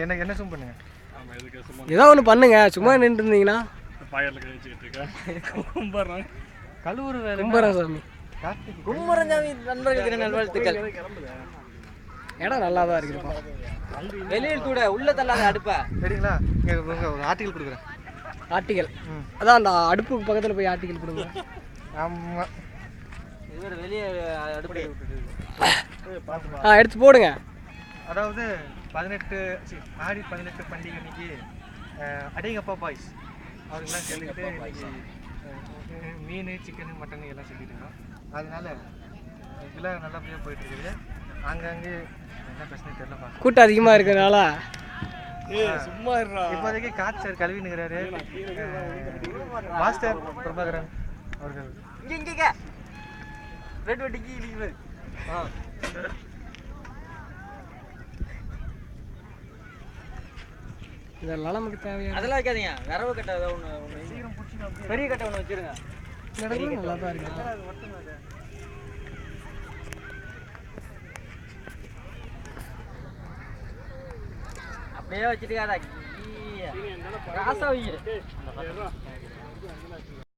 என்ன என்ன சும் பண்ணுங்க, ஏதோ ஒன்று பண்ணுங்க. சும்மா நின்று இருந்தீங்கன்னா கல்லூரி கும்பரன் சாமி. கும்பரன் சாமி நண்பர்களுக்கு நல்வாழ்த்துக்கள். இடம் நல்லா தான் இருக்குதுப்பா. வெளியில் கூட உள்ள தள்ளாத அடுப்பா சரிங்களா? ஒரு ஆர்டிகல் கொடுக்குறேன். ஆர்டிகல் அதான் அந்த அடுப்புக்கு பக்கத்தில் போய் ஆர்டிகல் கொடுங்க. ஆமாம், இவர் வெளியே அடுப்படை விட்டுட்டு எடுத்து போடுங்க. அதாவது 18 ஆடி 18 பண்டிகை அன்னைக்கு அடேங்கப்பா பாய்ஸ் அவருக்கெல்லாம் சேர்ந்துக்கிட்டு மீன் சிக்கனு மட்டன் எல்லாம் செஞ்சுருக்கோம். அதனால இதெல்லாம் நல்லபடியாக போயிட்டு இருக்குது. ஆங்காங்கே என்ன பிரச்சனை தெரியல, கூட்டம் அதிகமாக இருக்கிறதுனால சும்மா இப்போதைக்கு காற்று சார் கழுவினுங்கிறாரு. மாஸ்டர் பிரபாகரன் அவர்கள் இங்கே ரெட் வட்டிக்கு இடிக்குது. இதெல்லாம் நமக்கு தேவையா? அதெல்லாம் வைக்காதீங்க. வரவு கட்டை ஒன்று பெரிய கட்டை ஒன்று வச்சுருங்க. நல்லா தான் இருக்கு. அப்படியே வச்சுட்டு ராசா வை.